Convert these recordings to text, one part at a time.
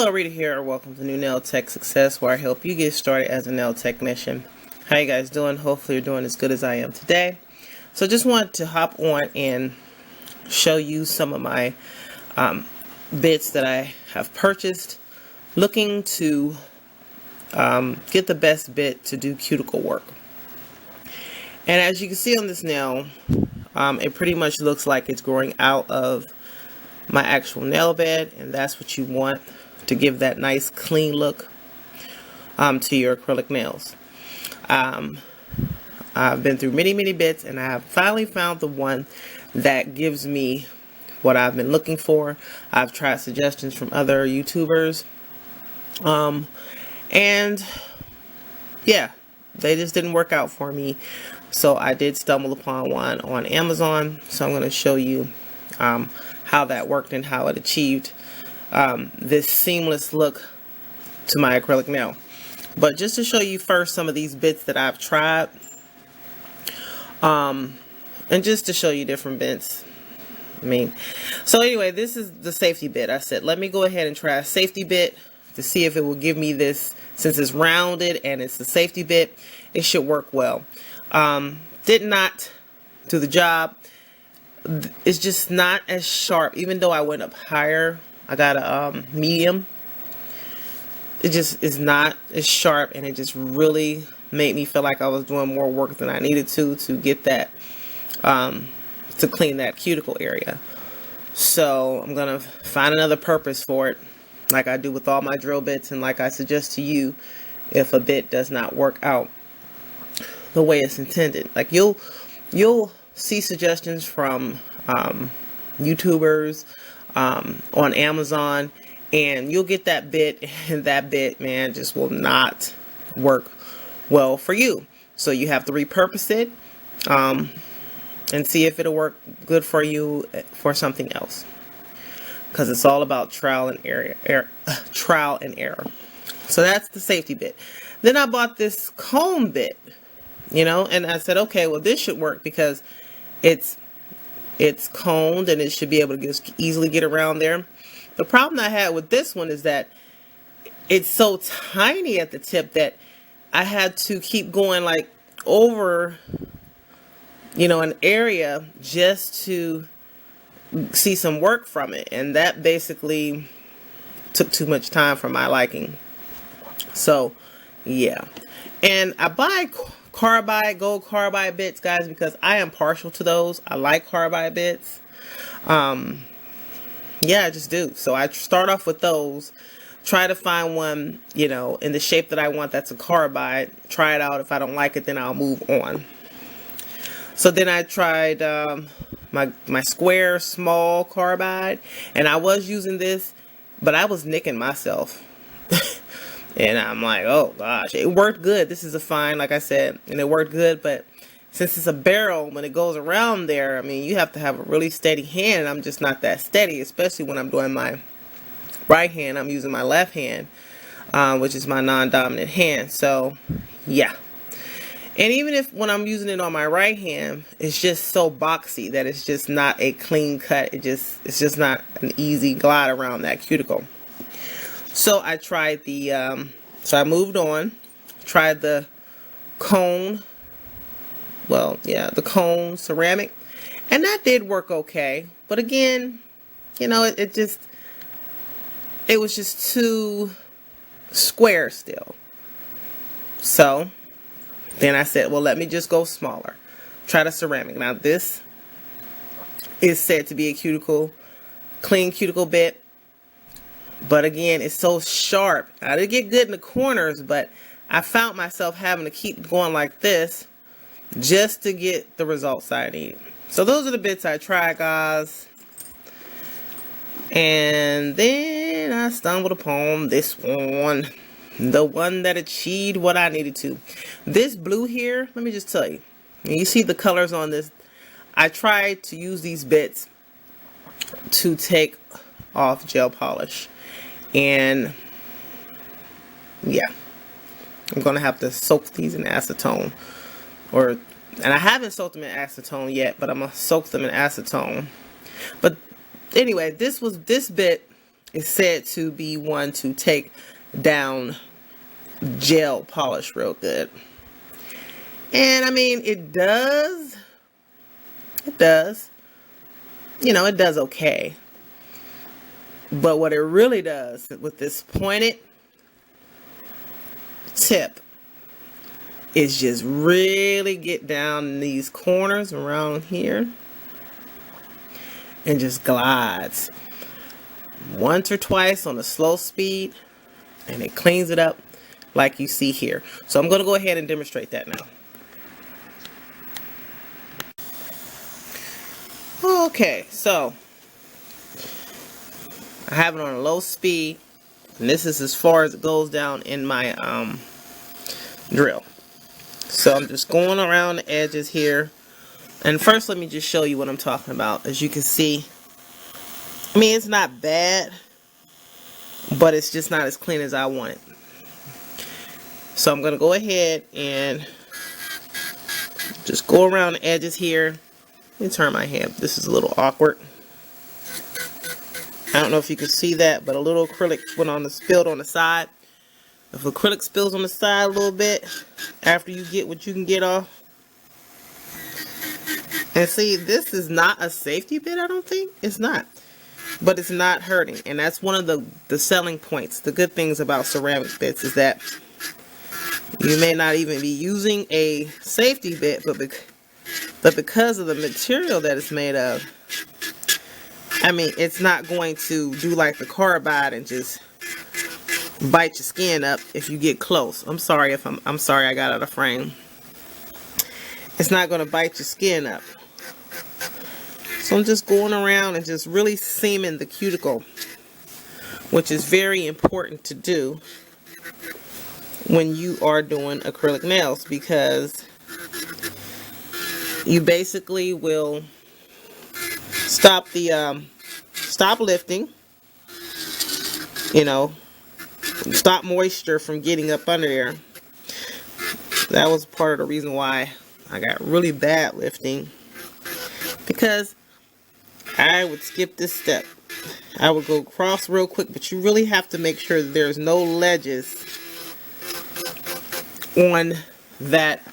Hello, Rita here. Welcome to New Nail Tech Success, where I help you get started as a nail technician. How you guys doing? Hopefully you're doing as good as I am today. So just wanted to hop on and show you some of my bits that I have purchased, looking to get the best bit to do cuticle work. And as you can see on this nail, it pretty much looks like it's growing out of my actual nail bed, and that's what you want to give that nice clean look to your acrylic nails. I've been through many bits, and I have finally found the one that gives me what I've been looking for. I've tried suggestions from other YouTubers, and yeah, they just didn't work out for me. So I did stumble upon one on Amazon, so I'm going to show you how that worked and how it achieved this seamless look to my acrylic nail. But just to show you first some of these bits that I've tried, and just to show you different bits. So anyway, this is the safety bit. I said, let me go ahead and try a safety bit to see if it will give me this. Since it's rounded and it's the safety bit, it should work well. Did not do the job. It's just not as sharp. Even though I went up higher, I got a medium. It just is not as sharp, and it just really made me feel like I was doing more work than I needed to get that, to clean that cuticle area. So I'm gonna find another purpose for it, like I do with all my drill bits, and like I suggest to you, if a bit does not work out the way it's intended. Like you'll see suggestions from YouTubers on Amazon, and you'll get that bit, and that bit, man, just will not work well for you. So you have to repurpose it and see if it'll work good for you for something else, because it's all about trial and error. So that's the safety bit. Then I bought this comb bit, and I said, okay, well, this should work because it's coned and it should be able to just easily get around there. The problem I had with this one is that it's so tiny at the tip that I had to keep going like over, an area just to see some work from it. And that basically took too much time for my liking. So, yeah. And I buy gold carbide bits, guys, because I am partial to those. I like carbide bits. Yeah, I just do. So I start off with those, try to find one, in the shape that I want that's a carbide, try it out. If I don't like it, then I'll move on. So then I tried my square small carbide, and I was using this, but I was nicking myself. And I'm like, oh gosh, it worked good. This is a fine, like I said, and it worked good. But since it's a barrel, when it goes around there, you have to have a really steady hand. I'm just not that steady, especially when I'm doing my right hand. I'm using my left hand, which is my non-dominant hand. So, yeah. And even if when I'm using it on my right hand, it's just so boxy that it's just not a clean cut. It's just not an easy glide around that cuticle. So I tried so I moved on, tried the cone, the cone ceramic, and that did work okay. But again, it was just too square still. So then I said, well, let me just go smaller. Try the ceramic. Now this is said to be a clean cuticle bit. But again, it's so sharp. I did get good in the corners, but I found myself having to keep going like this just to get the results I need. So those are the bits I tried, guys. And then I stumbled upon this one. The one that achieved what I needed to. This blue here, let me just tell you. You see the colors on this. I tried to use these bits to take off gel polish. And yeah, I'm going to have to soak these in acetone. And I haven't soaked them in acetone yet, but I'm going to soak them in acetone. But anyway, this bit is said to be one to take down gel polish real good. And I mean, it does. It does. You know, it does okay. But what it really does with this pointed tip is just really get down in these corners around here and just glides once or twice on a slow speed, and it cleans it up like you see here. So I'm going to go ahead and demonstrate that now. Okay, so I have it on a low speed, and this is as far as it goes down in my drill. So I'm just going around the edges here, and first let me just show you what I'm talking about. As you can see, I mean, it's not bad, but it's just not as clean as I want it. So I'm going to go ahead and just go around the edges here. Let me turn my head. This is a little awkward. I don't know if you can see that, but a little acrylic spilled on the side. If acrylic spills on the side a little bit after you get what you can get off. And see, this is not a safety bit, I don't think. It's not. But it's not hurting. And that's one of the selling points. The good things about ceramic bits is that you may not even be using a safety bit, but because of the material that it's made of, I mean, it's not going to do like the carbide and just bite your skin up if you get close. I'm sorry if I'm sorry I got out of frame. It's not going to bite your skin up. So I'm just going around and just really seaming the cuticle, which is very important to do when you are doing acrylic nails, because you basically will stop lifting, you know, stop moisture from getting up under there. That was part of the reason why I got really bad lifting, because I would skip this step. I would go across real quick, but you really have to make sure that there's no ledges on that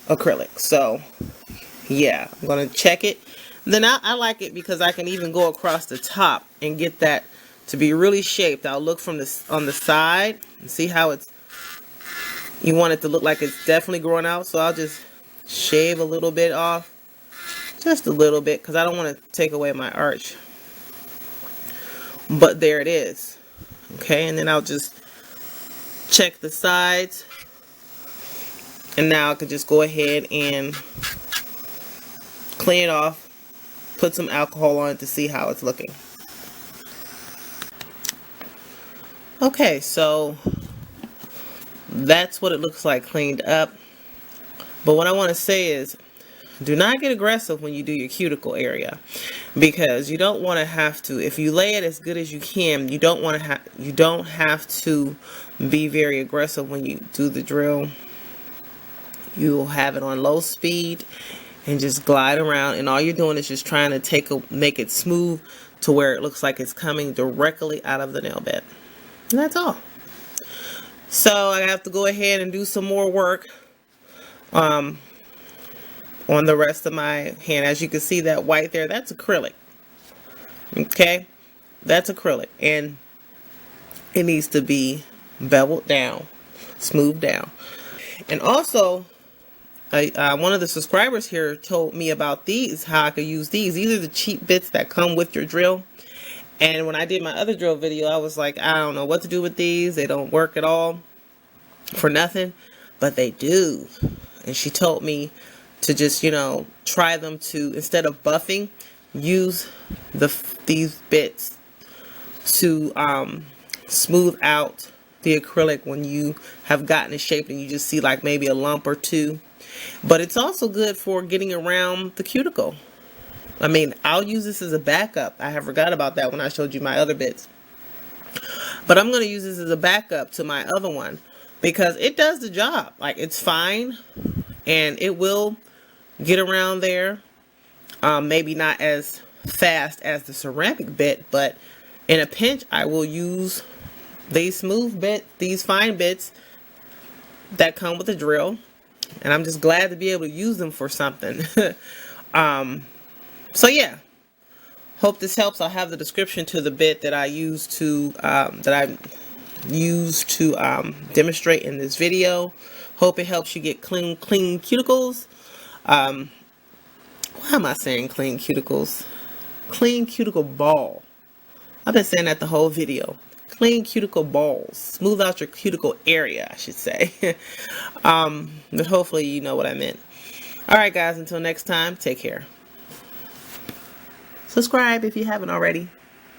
acrylic. So yeah, I'm gonna check it. Then I like it because I can even go across the top and get that to be really shaped. I'll look from on the side and see how it's, you want it to look like it's definitely growing out. So I'll just shave a little bit off, just a little bit, because I don't want to take away my arch. But there it is. Okay, and then I'll just check the sides, and now I can just go ahead and clean it off, put some alcohol on it to see how it's looking. Okay, so that's what it looks like cleaned up. But what I want to say is, do not get aggressive when you do your cuticle area, because you don't want to have to, if you lay it as good as you can, you don't have to be very aggressive when you do the drill. You'll have it on low speed and just glide around, and all you're doing is just trying to make it smooth to where it looks like it's coming directly out of the nail bed. And that's all. So I have to go ahead and do some more work on the rest of my hand. As you can see, that white there, that's acrylic. Okay, that's acrylic, and it needs to be beveled down, smoothed down. And also, one of the subscribers here told me about these, how I could use these. These are the cheap bits that come with your drill. And when I did my other drill video, I was like, I don't know what to do with these. They don't work at all for nothing, but they do. And she told me to just, you know, try them to, instead of buffing, use these bits to smooth out the acrylic when you have gotten it shaped and you just see like maybe a lump or two. But it's also good for getting around the cuticle. I mean, I'll use this as a backup. I have forgot about that when I showed you my other bits. But I'm going to use this as a backup to my other one, because it does the job. Like, it's fine, and it will get around there. Maybe not as fast as the ceramic bit, but In a pinch, I will use these these fine bits that come with the drill, and I'm just glad to be able to use them for something. So yeah, hope this helps. I'll have the description to the bit that I used to demonstrate in this video. Hope it helps you get clean cuticles. Why am I saying clean cuticles? Clean cuticle ball. I've been saying that the whole video. Clean cuticle balls. Smooth out your cuticle area, I should say. But hopefully you know what I meant. Alright guys, until next time, take care. Subscribe if you haven't already.